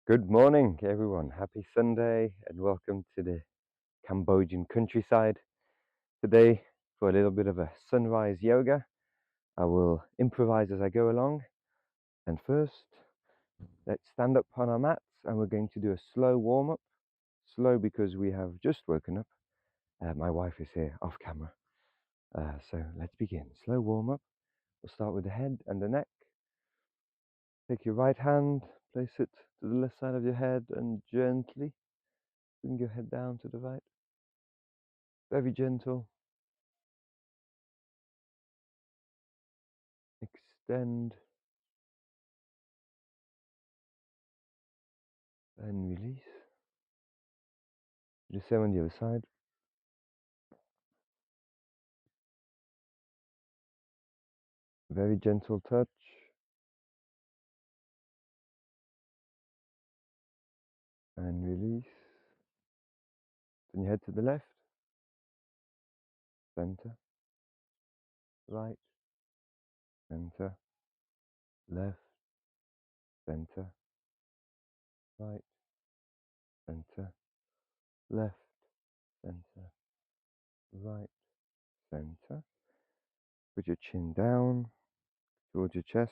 Good morning, everyone. Happy Sunday and welcome to the Cambodian countryside. Today, for a little bit of a sunrise yoga, I will improvise as I go along. And first, let's stand up on our mats and we're going to do a slow warm up. Slow because we have just woken up. My wife is here off camera. So let's begin. Slow warm up. We'll start with the head and the neck. Take your right hand, place it to the left side of your head and gently bring your head down to the right. Very gentle. Extend and release. Do the same on the other side. Very gentle touch. And release. Then you head to the left, center, right, center, left, center, right, center, left, center, right, center. Put your chin down towards your chest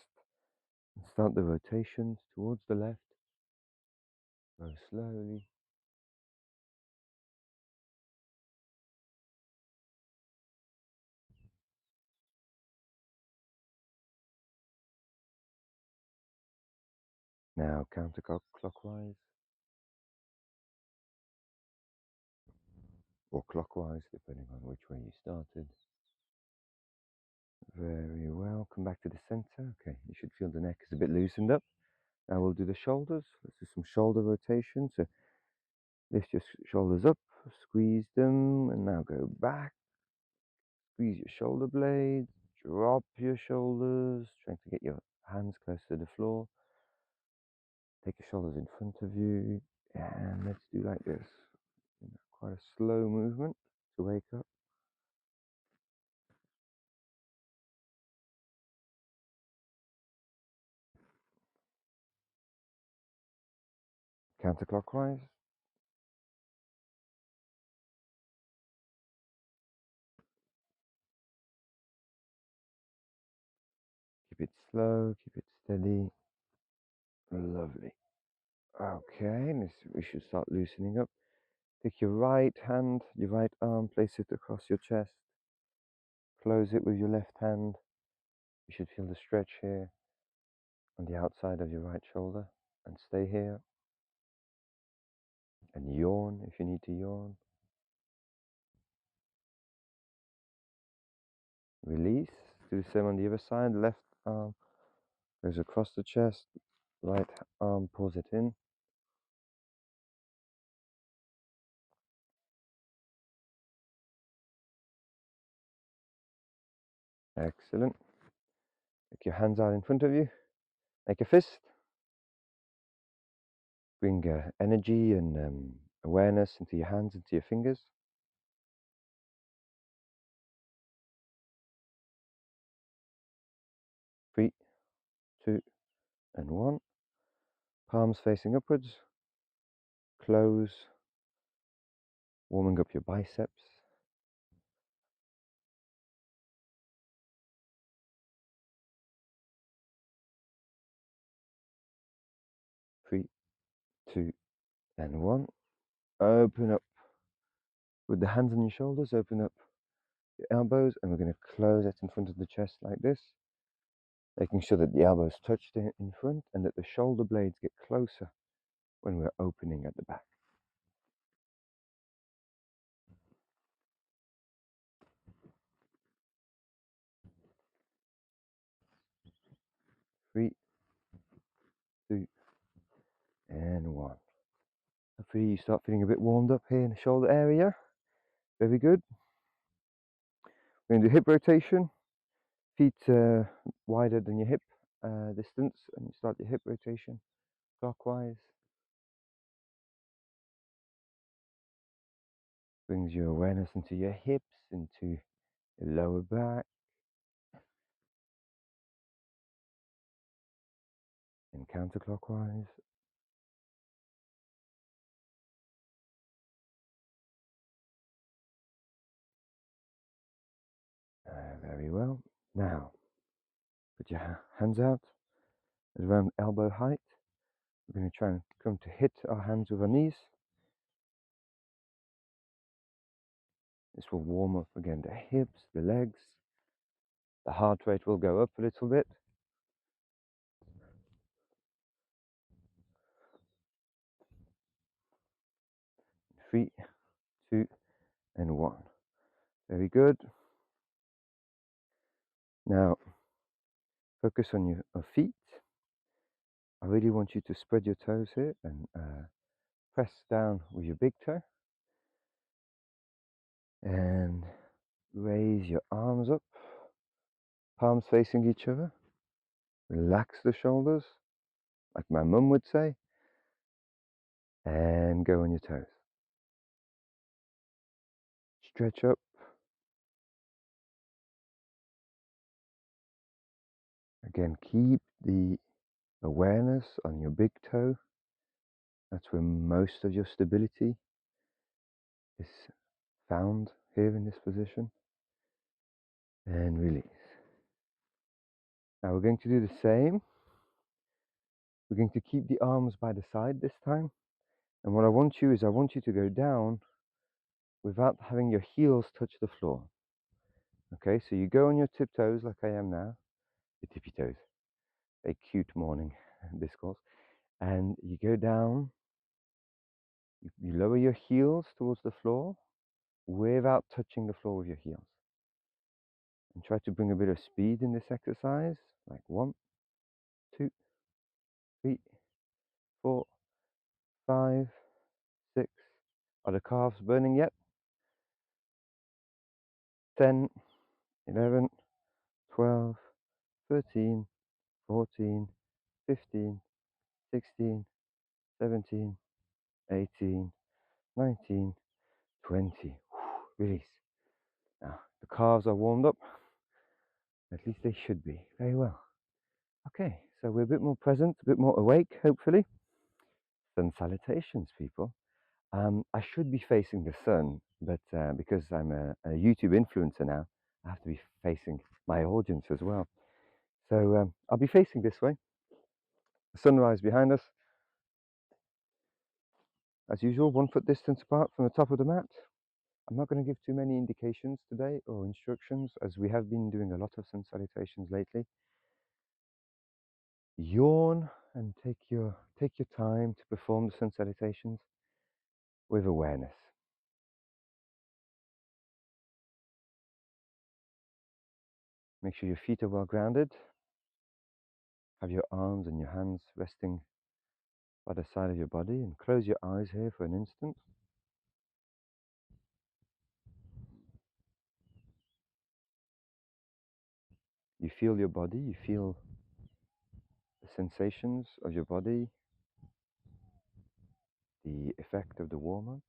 and start the rotations towards the left. Very slowly. Now counterclockwise or clockwise, depending on which way you started. Very well. Come back to the center. Okay, you should feel the neck is a bit loosened up. Now we'll do the shoulders. Let's do some shoulder rotation. So lift your shoulders up, squeeze them, and now go back. Squeeze your shoulder blades, drop your shoulders, trying to get your hands close to the floor. Take your shoulders in front of you, and let's do like this. Quite a slow movement to wake up. Counterclockwise. Keep it slow, keep it steady. Lovely. Okay, we should start loosening up. Take your right hand, your right arm, place it across your chest. Close it with your left hand. You should feel the stretch here on the outside of your right shoulder. And stay here. And yawn if you need to yawn. Release. Do the same on the other side. Left arm goes across the chest. Right arm pulls it in. Excellent. Take your hands out in front of you. Make a fist. Bring energy and awareness into your hands, into your fingers. 3, 2, and 1. Palms facing upwards. Close. Warming up your biceps. 3, 2, and 1. Open up with the hands on your shoulders. Open up your elbows, and we're going to close it in front of the chest like this, making sure that the elbows touch in front and that the shoulder blades get closer when we're opening at the back. Three, 2, and 1. Hopefully you start feeling a bit warmed up here in the shoulder area. Very good. We're going to do hip rotation. Feet wider than your hip distance, and you start your hip rotation clockwise. Brings your awareness into your hips, into your lower back, and counterclockwise. Very well. Now, put your hands out at around elbow height. We're going to try and come to hit our hands with our knees. This will warm up again the hips, the legs. The heart rate will go up a little bit. 3, 2, and 1. Very good. Now, focus on your feet. I really want you to spread your toes here and press down with your big toe. And raise your arms up, palms facing each other. Relax the shoulders, like my mum would say. And go on your toes. Stretch up. Again, keep the awareness on your big toe. That's where most of your stability is found here in this position. And release. Now we're going to do the same. We're going to keep the arms by the side this time. And what I want you to go down without having your heels touch the floor. Okay, so you go on your tiptoes like I am now. Your tippy toes. A cute morning discourse. And you go down. You lower your heels towards the floor without touching the floor with your heels. And try to bring a bit of speed in this exercise. Like 1, 2, 3, 4, 5, 6. Are the calves burning yet? 10, 11, 12, 13, 14, 15, 16, 17, 18, 19, 20. Release. Now, the calves are warmed up. At least they should be. Very well. Okay, so we're a bit more present, a bit more awake, hopefully. Sun salutations, people. I should be facing the sun, but because I'm a YouTube influencer now, I have to be facing my audience as well. So I'll be facing this way. The sunrise behind us. As usual, 1 foot distance apart from the top of the mat. I'm not going to give too many indications today or instructions, as we have been doing a lot of sun salutations lately. Yawn and take your time to perform the sun salutations with awareness. Make sure your feet are well grounded. Have your arms and your hands resting by the side of your body, and close your eyes here for an instant. You feel your body, you feel the sensations of your body, the effect of the warm-up,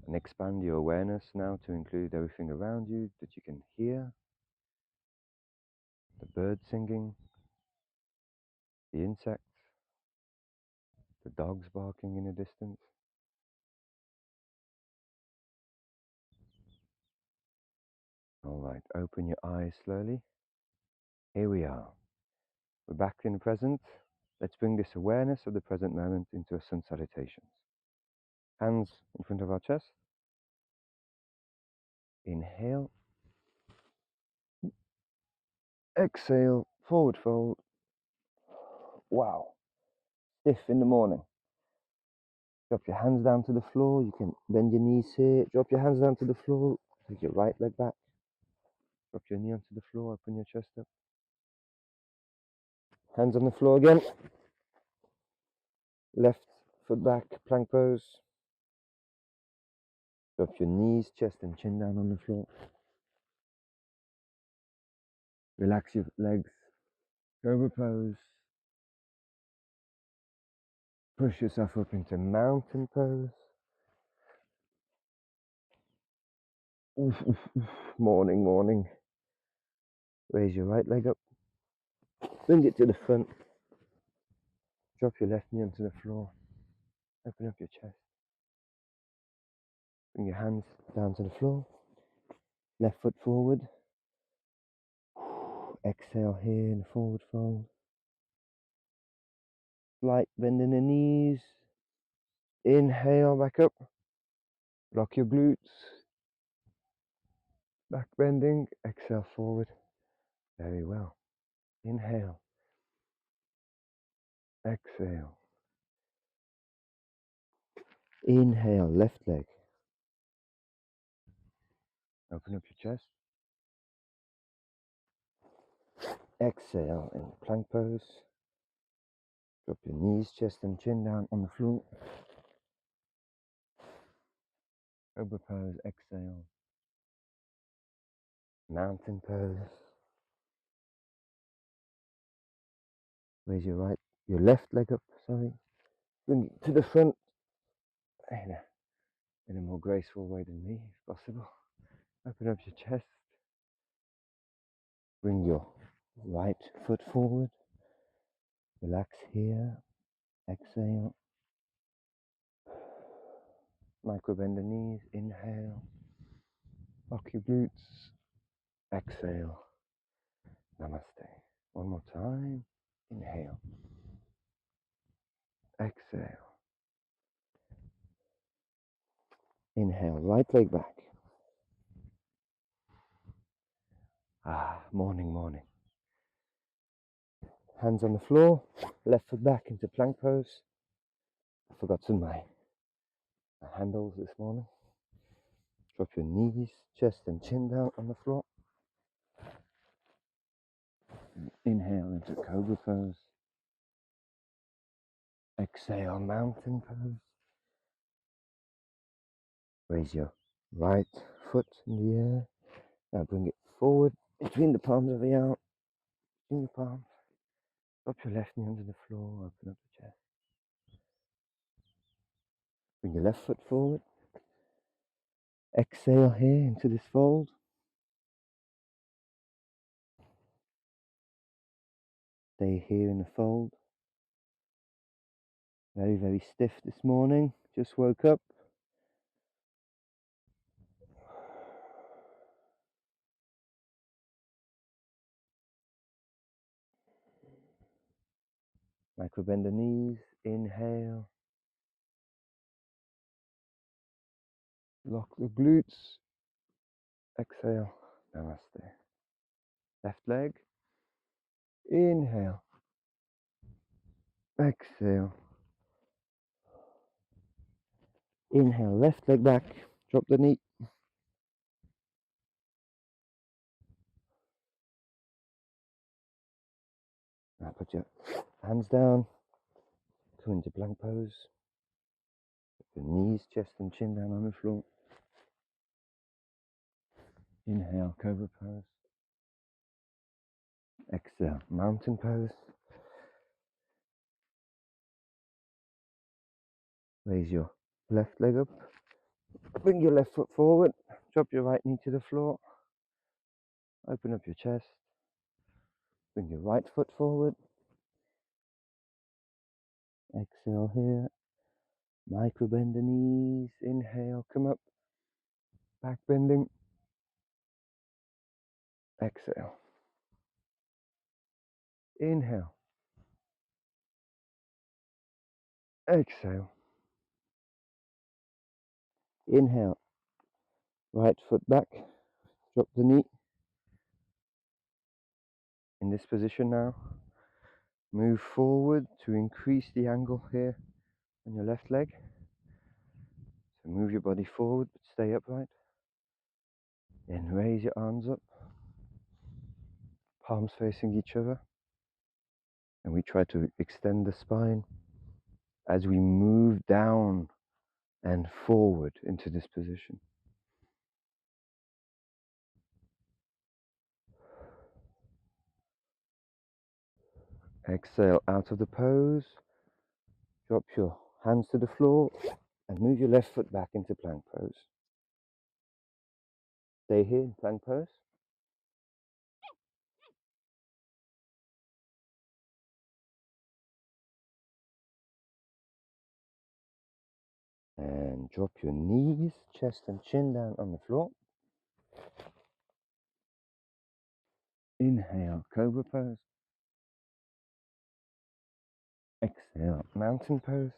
and expand your awareness now to include everything around you that you can hear. The birds singing, the insects, the dogs barking in the distance. All right, open your eyes slowly. Here we are. We're back in the present. Let's bring this awareness of the present moment into a sun salutations. Hands in front of our chest. Inhale. Exhale, forward fold. Wow, stiff in the morning. Drop your hands down to the floor. You can bend your knees here. Drop your hands down to the floor. Take your right leg back. Drop your knee onto the floor. Open your chest up. Hands on the floor again. Left foot back, plank pose. Drop your knees, chest and chin down on the floor. Relax your legs. Cobra pose. Push yourself up into mountain pose. Oof, oof, oof. Morning, morning. Raise your right leg up. Bring it to the front. Drop your left knee onto the floor. Open up your chest. Bring your hands down to the floor. Left foot forward. Exhale here in the forward fold. Slight bend in the knees. Inhale, back up. Lock your glutes. Back bending. Exhale forward. Very well. Inhale. Exhale. Inhale, left leg. Open up your chest. Exhale in plank pose. Drop your knees, chest and chin down on the floor. Cobra pose, exhale. Mountain pose. Raise your left leg up, sorry. Bring it to the front in a more graceful way than me, if possible. Open up your chest. Bring your right foot forward. Relax here. Exhale. Micro bend the knees. Inhale. Lock your glutes. Exhale. Namaste. One more time. Inhale. Exhale. Inhale. Right leg back. Morning, morning. Hands on the floor. Left foot back into plank pose. I forgot my handles this morning. Drop your knees, chest and chin down on the floor. Inhale into cobra pose. Exhale, mountain pose. Raise your right foot in the air. Now bring it forward between the palms of the arm. Between your palms. Drop your left knee onto the floor. Open up the chest. Bring your left foot forward. Exhale here into this fold. Stay here in the fold. Very, very stiff this morning. Just woke up. Micro bend the knees. Inhale. Lock the glutes. Exhale. Namaste. Left leg. Inhale. Exhale. Inhale. Left leg back. Drop the knee. Now put your hands down. Come into plank pose. Put your knees, chest and chin down on the floor. Inhale, cobra pose. Exhale, mountain pose. Raise your left leg up. Bring your left foot forward. Drop your right knee to the floor. Open up your chest. Bring your right foot forward. Exhale here. Micro bend the knees. Inhale, come up. Back bending. Exhale. Inhale. Exhale. Inhale. Right foot back. Drop the knee. In this position now, move forward to increase the angle here on your left leg. So move your body forward, but stay upright. Then raise your arms up, palms facing each other. And we try to extend the spine as we move down and forward into this position. Exhale out of the pose. Drop your hands to the floor and move your left foot back into plank pose. Stay here in plank pose. And drop your knees, chest and chin down on the floor. Inhale, cobra pose. Exhale, mountain pose.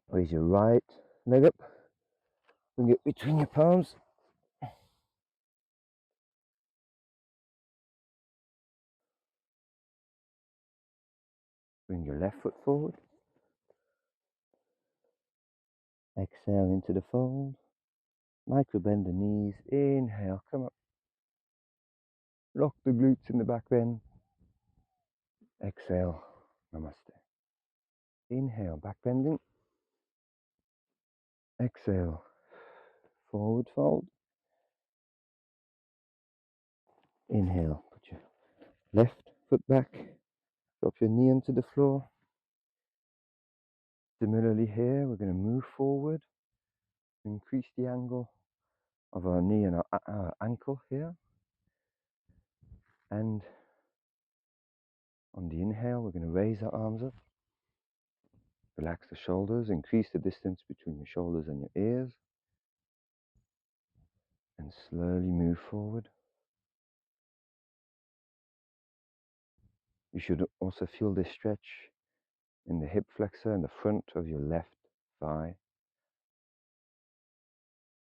Raise your right leg up. Bring it between your palms. Bring your left foot forward. Exhale into the fold. Micro bend the knees. Inhale, come up. Lock the glutes in the back bend. Exhale, namaste. Inhale, back bending. Exhale, forward fold. Inhale, put your left foot back. Drop your knee onto the floor. Similarly here, we're going to move forward. Increase the angle of our knee and our ankle here. And on the inhale, we're going to raise our arms up. Relax the shoulders, increase the distance between your shoulders and your ears. And slowly move forward. You should also feel this stretch in the hip flexor and the front of your left thigh.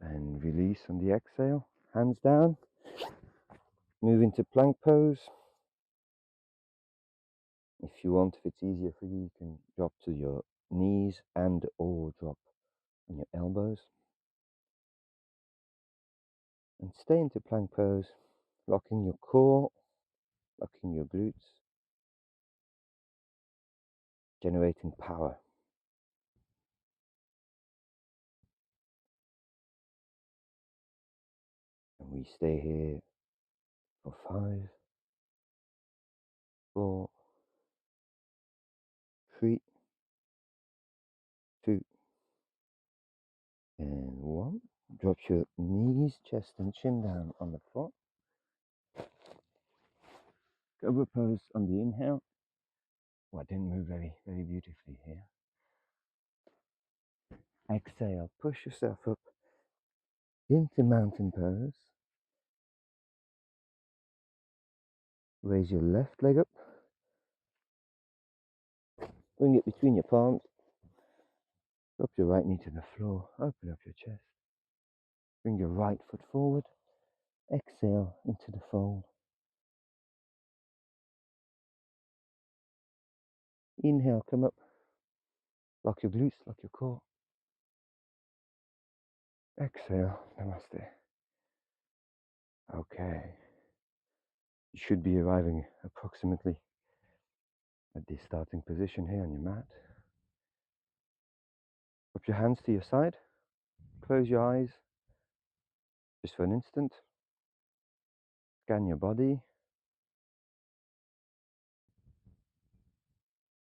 And release on the exhale, hands down. Move into plank pose. If you want, if it's easier for you, you can drop to your knees and or drop on your elbows. And stay into plank pose, locking your core, locking your glutes, generating power. And we stay here for 5, 4, 3, 2, and 1. Drop your knees, chest and chin down on the floor. Cobra pose on the inhale. Oh, I didn't move very beautifully here. Exhale, push yourself up into mountain pose. Raise your left leg up. Bring it between your palms. Drop your right knee to the floor. Open up your chest. Bring your right foot forward. Exhale into the fold. Inhale, come up. Lock your glutes, lock your core. Exhale, namaste. Okay. You should be arriving approximately at the starting position here on your mat. Put your hands to your side. Close your eyes just for an instant. Scan your body.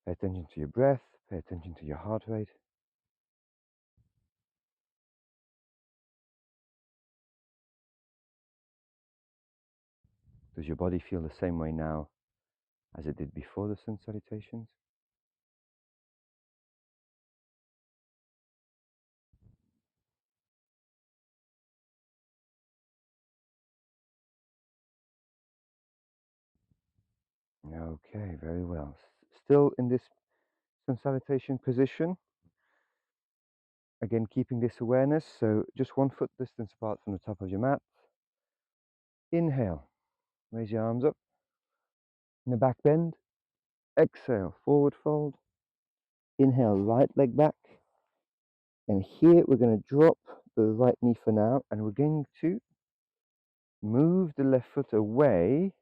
Pay attention to your breath. Pay attention to your heart rate. Does your body feel the same way now as it did before the sun salutations? Okay, very well. Still in this sun salutation position. Again, keeping this awareness, so just 1 foot distance apart from the top of your mat. Inhale, raise your arms up in the back bend. Exhale, forward fold. Inhale, right leg back. And here we're going to drop the right knee for now, and we're going to move the left foot away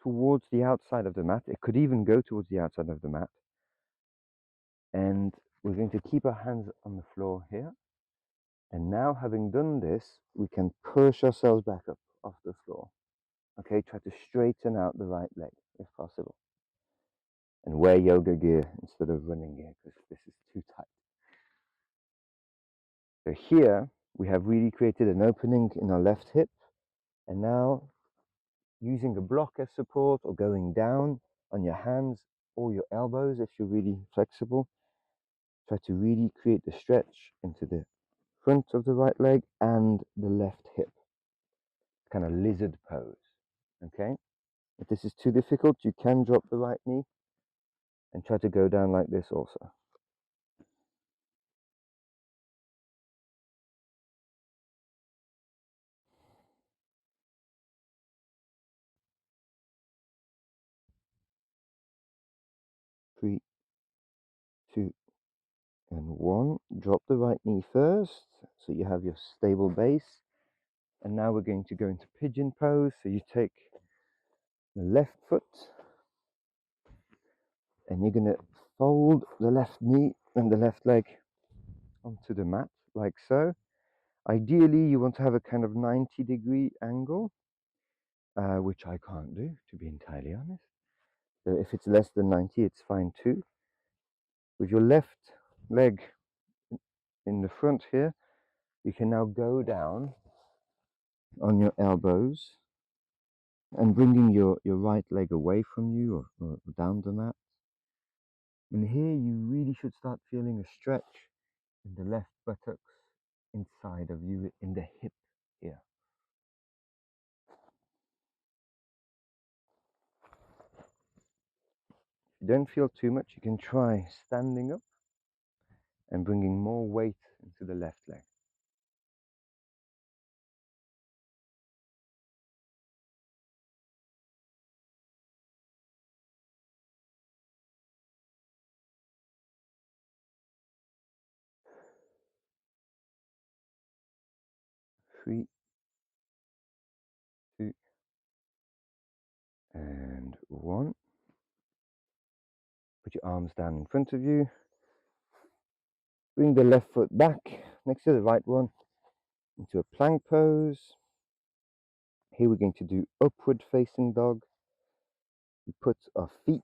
towards the outside of the mat. It could even go towards the outside of the mat. And we're going to keep our hands on the floor here. And now, having done this, we can push ourselves back up off the floor. Okay, try to straighten out the right leg if possible. And wear yoga gear instead of running gear because this is too tight. So here, we have really created an opening in our left hip. And now, using a block as support or going down on your hands or your elbows if you're really flexible, try to really create the stretch into the front of the right leg and the left hip. Kind of lizard pose. Okay? If this is too difficult, you can drop the right knee and try to go down like this also. Three, two, and one. Drop the right knee first, so you have your stable base. And now we're going to go into pigeon pose. So you take the left foot and you're going to fold the left knee and the left leg onto the mat like so. Ideally, you want to have a kind of 90-degree angle, which I can't do, to be entirely honest. So if it's less than 90, it's fine too. With your left leg in the front here, you can now go down on your elbows and bringing your right leg away from you or down the mat. And here you really should start feeling a stretch in the left buttocks inside of you in the hip here. If you don't feel too much, you can try standing up and bringing more weight into the left leg. Three, two, and one. Put your arms down in front of you. Bring the left foot back next to the right one into a plank pose. Here we're going to do upward facing dog. We put our feet,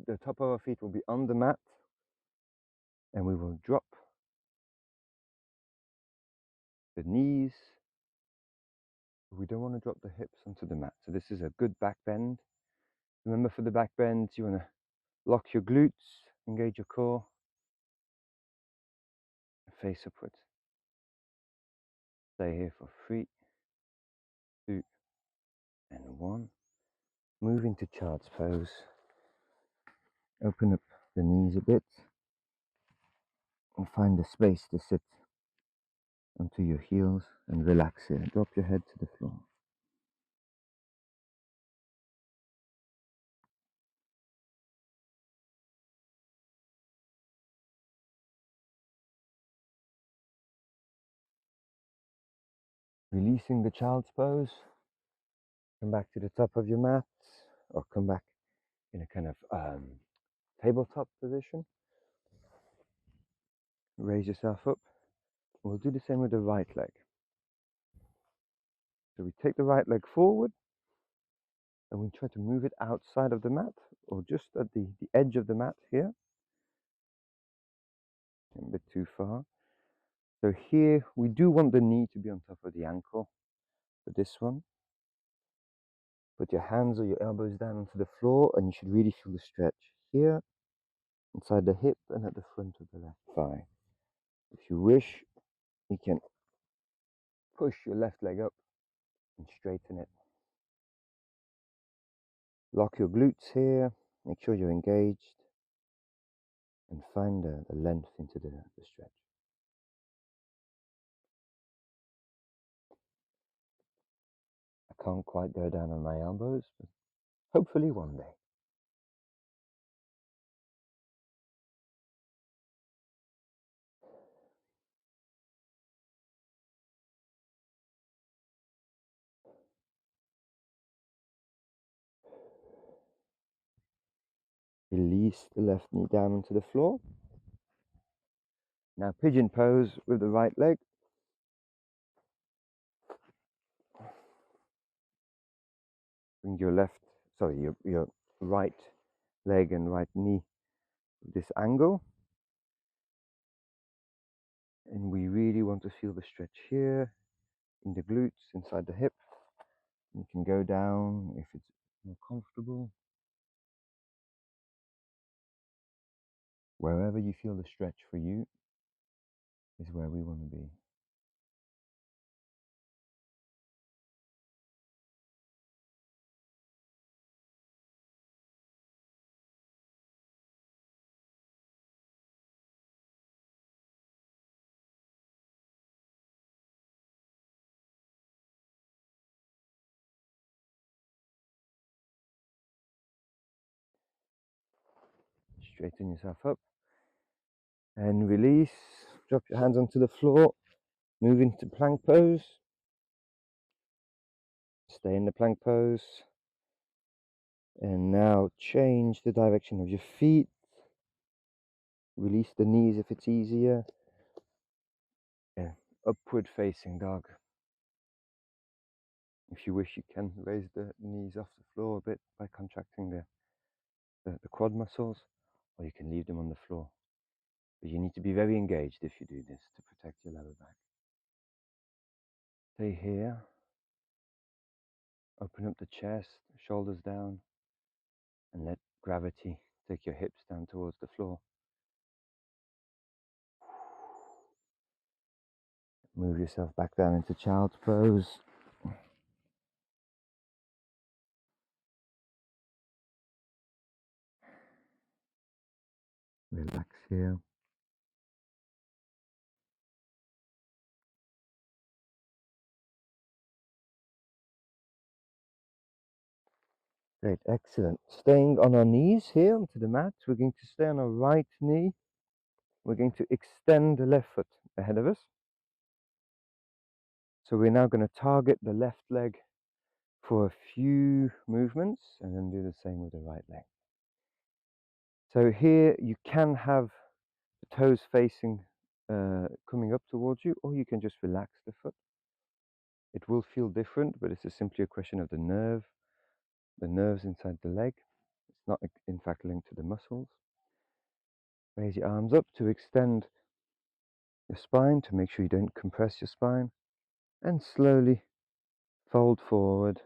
the top of our feet will be on the mat, and we will drop the knees. We don't want to drop the hips onto the mat. So this is a good back bend. Remember, for the back bend, you want to lock your glutes, engage your core, and face upwards. Stay here for 3, 2, and 1. Move into child's pose. Open up the knees a bit and find a space to sit onto your heels and relax here. Drop your head to the floor. Releasing the child's pose. Come back to the top of your mat, or come back in a kind of tabletop position. Raise yourself up. We'll do the same with the right leg. So we take the right leg forward and we try to move it outside of the mat, or just at the edge of the mat here. A bit too far. So here we do want the knee to be on top of the ankle. For this one, put your hands or your elbows down onto the floor and you should really feel the stretch here, inside the hip and at the front of the left thigh. If you wish, you can push your left leg up and straighten it. Lock your glutes here, make sure you're engaged, and find the length into the stretch. I can't quite go down on my elbows, but hopefully one day. Release the left knee down onto the floor. Now pigeon pose with the right leg. Bring your your right leg and right knee with this angle. And we really want to feel the stretch here in the glutes, inside the hip. You can go down if it's more comfortable. Wherever you feel the stretch for you is where we want to be. Straighten yourself up and release. Drop your hands onto the floor. Move into plank pose. Stay in the plank pose. And now change the direction of your feet. Release the knees if it's easier. And upward facing dog. If you wish, you can raise the knees off the floor a bit by contracting the quad muscles, or you can leave them on the floor. But you need to be very engaged if you do this to protect your lower back. Stay here. Open up the chest, shoulders down, and let gravity take your hips down towards the floor. Move yourself back down into child's pose. Relax here. Great, excellent. Staying on our knees here onto the mat, we're going to stay on our right knee. We're going to extend the left foot ahead of us. So we're now going to target the left leg for a few movements and then do the same with the right leg. So here you can have the toes facing, coming up towards you, or you can just relax the foot. It will feel different, but it's simply a question of the nerves inside the leg. It's not in fact linked to the muscles. Raise your arms up to extend your spine, to make sure you don't compress your spine, and slowly fold forward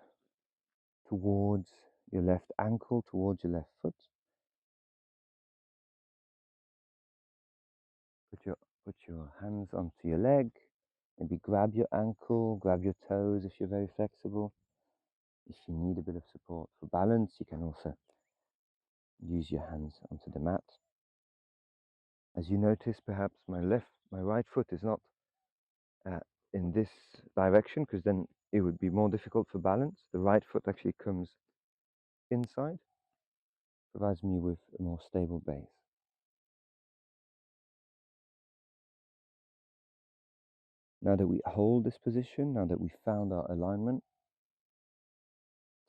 towards your left ankle, towards your left foot. Put your hands onto your leg. Maybe grab your ankle, grab your toes if you're very flexible. If you need a bit of support for balance, you can also use your hands onto the mat. As you notice, perhaps my right foot is not in this direction, because then it would be more difficult for balance. The right foot actually comes inside, provides me with a more stable base. Now that we hold this position, now that we found our alignment,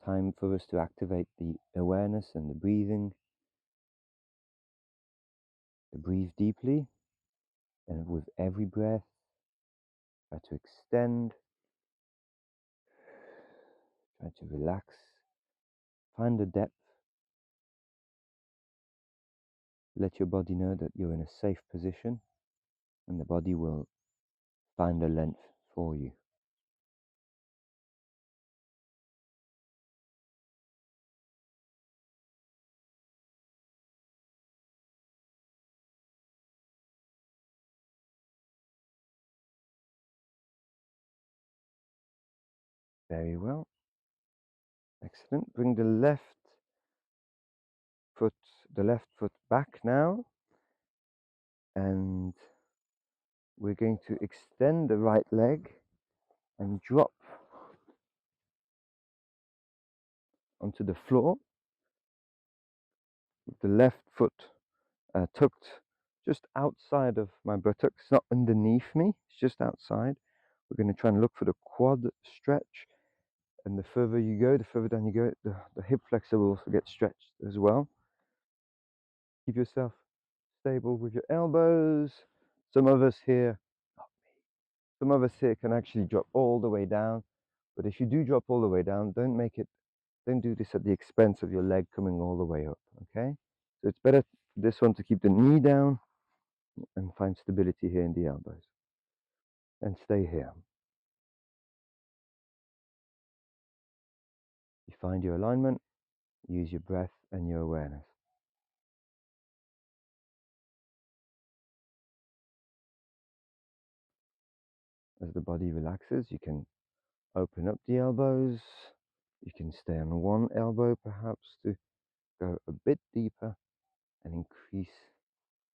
time for us to activate the awareness and the breathing. To breathe deeply, and with every breath, try to extend, try to relax, find the depth. Let your body know that you're in a safe position, and the body will find a length for you. Very well. Excellent. Bring the left foot back now, and we're going to extend the right leg and drop onto the floor with the left foot tucked just outside of my buttocks, not underneath me, it's just outside. We're going to try and look for the quad stretch, and the further you go, the further down you go, the hip flexor will also get stretched as well. Keep yourself stable with your elbows. Some of us here can actually drop all the way down, but if you do drop all the way down, don't do this at the expense of your leg coming all the way up, okay? So it's better this one to keep the knee down and find stability here in the elbows. And stay here. You find your alignment, use your breath and your awareness. As the body relaxes, you can open up the elbows. You can stay on one elbow perhaps to go a bit deeper and increase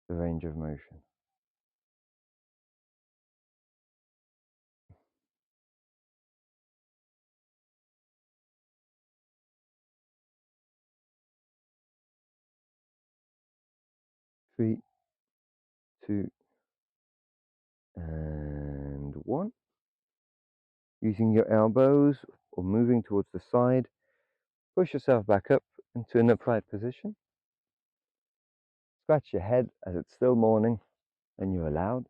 the range of motion. Three, two, and one. Using your elbows or moving towards the side, push yourself back up into an upright position. Scratch your head as it's still morning and you're allowed.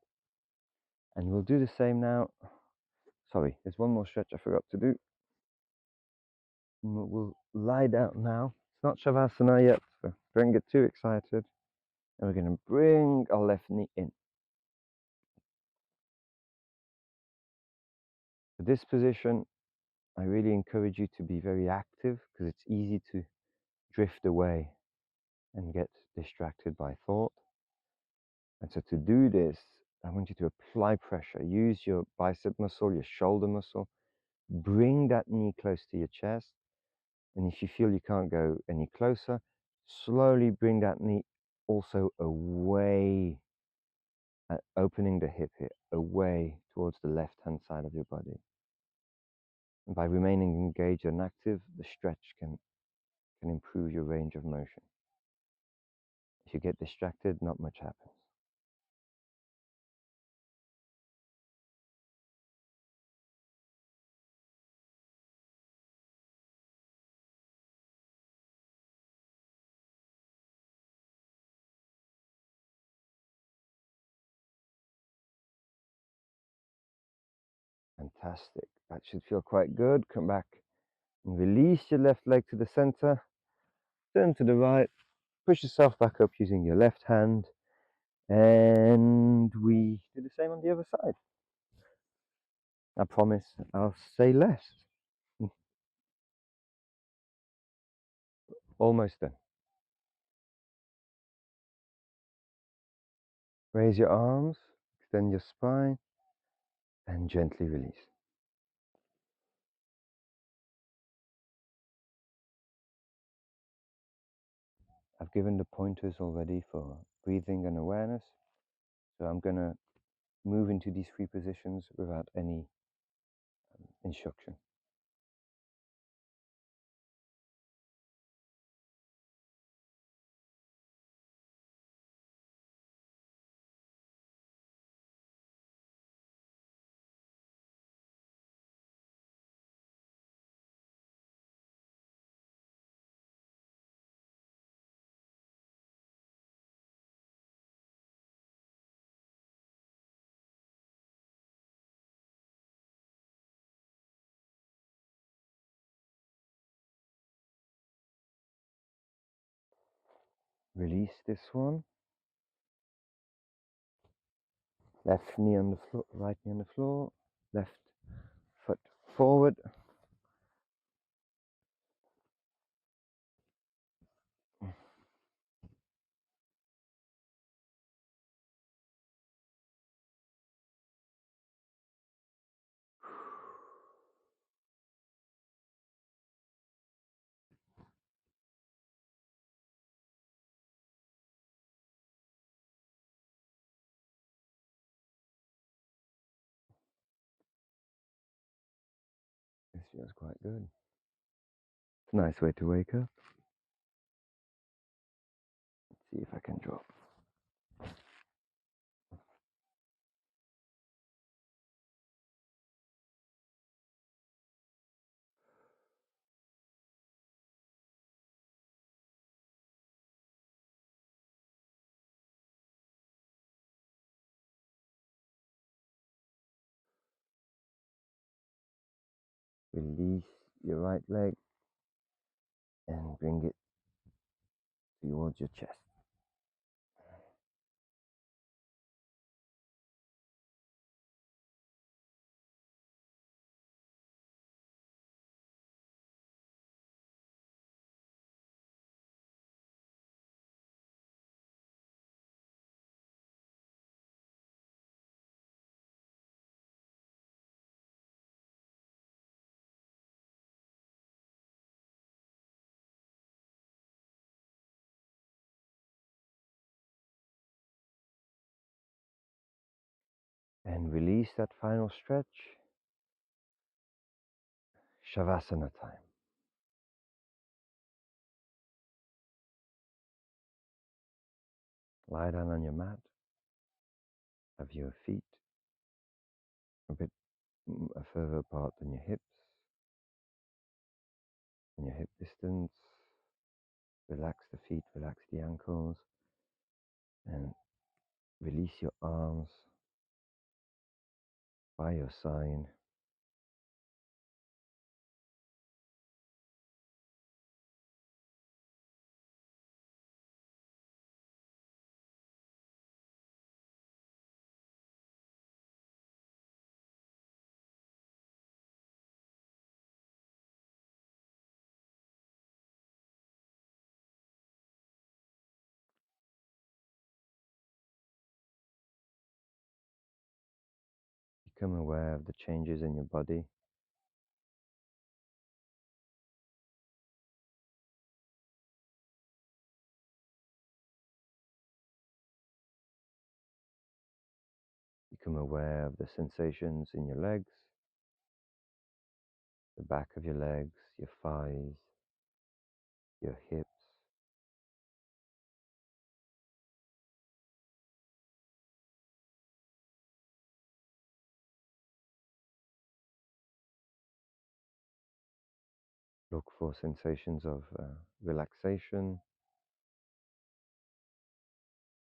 And we'll do the same now. Sorry, there's one more stretch I forgot to do. We'll lie down now. It's not Shavasana yet, so don't get too excited. And we're going to bring our left knee in. For this position, I really encourage you to be very active because it's easy to drift away and get distracted by thought. And so to do this, I want you to apply pressure. Use your bicep muscle, your shoulder muscle. Bring that knee close to your chest. And if you feel you can't go any closer, slowly bring that knee also away, opening the hip here, away towards the left-hand side of your body. And by remaining engaged and active, the stretch can improve your range of motion. If you get distracted, not much happens. Fantastic. That should feel quite good. Come back and release your left leg to the center. Turn to the right. Push yourself back up using your left hand. And we do the same on the other side. I promise I'll say less. Almost done. Raise your arms, extend your spine, and gently release. I've given the pointers already for breathing and awareness, so I'm going to move into these three positions without any instruction. Release this one. Left knee on the floor, right knee on the floor, left foot forward. This feels quite good. It's a nice way to wake up. Let's see if I can drop. Release your right leg and bring it towards your chest. And release that final stretch. Shavasana time. Lie down on your mat. Have your feet a bit further apart than your hips. In your hip distance. Relax the feet, relax the ankles. And release your arms by your side. Become aware of the changes in your body. Become aware of the sensations in your legs, the back of your legs, your thighs, your hips. Look for sensations of relaxation.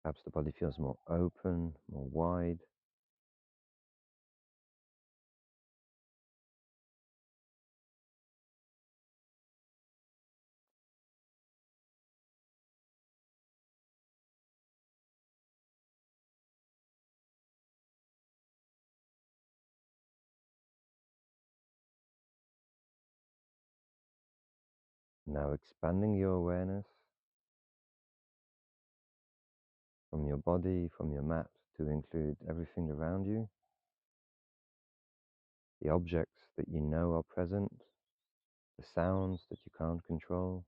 Perhaps the body feels more open, more wide. Now expanding your awareness from your body, from your mat, to include everything around you. The objects that you know are present, the sounds that you can't control.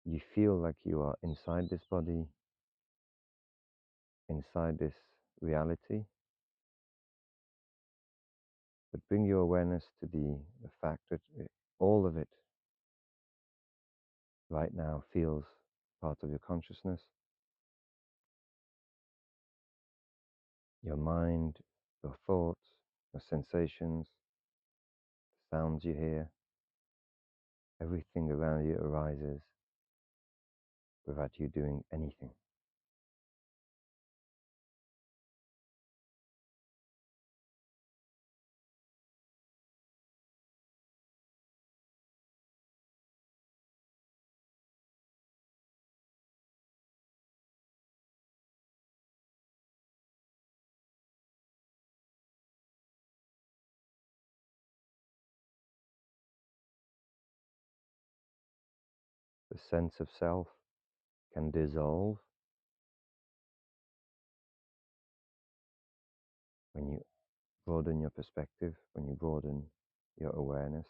You feel like you are inside this body, inside this reality. But bring your awareness to the fact that all of it right now feels part of your consciousness. Your mind, your thoughts, your sensations, the sounds you hear, everything around you arises without you doing anything. The sense of self can dissolve when you broaden your perspective, when you broaden your awareness.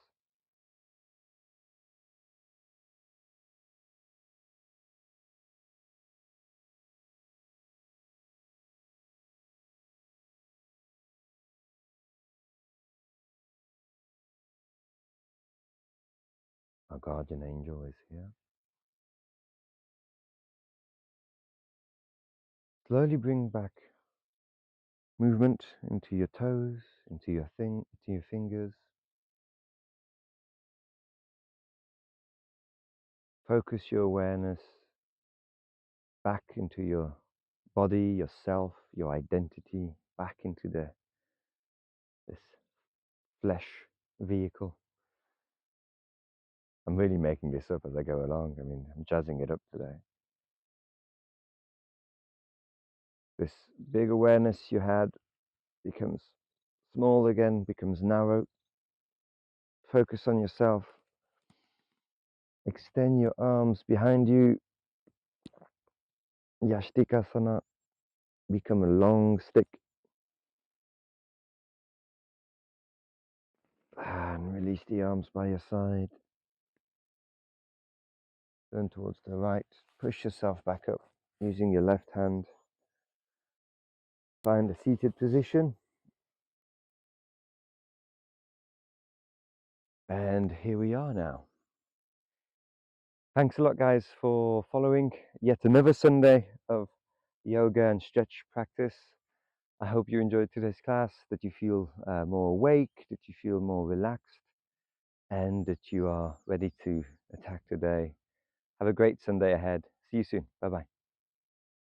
Our guardian angel is here. Slowly bring back movement into your toes, into your fingers. Focus your awareness back into your body, yourself, your identity, back into this flesh vehicle. I'm really making this up as I go along. I mean, I'm jazzing it up today. This big awareness you had becomes small again, becomes narrow. Focus on yourself. Extend your arms behind you. Yashtikasana. Become a long stick. And release the arms by your side. Turn towards the right. Push yourself back up using your left hand Find a seated position. And here we are now. Thanks a lot, guys, for following yet another Sunday of yoga and stretch practice. I hope you enjoyed today's class, that you feel more awake, that you feel more relaxed, and that you are ready to attack today. Have a great Sunday ahead. See you soon. Bye-bye.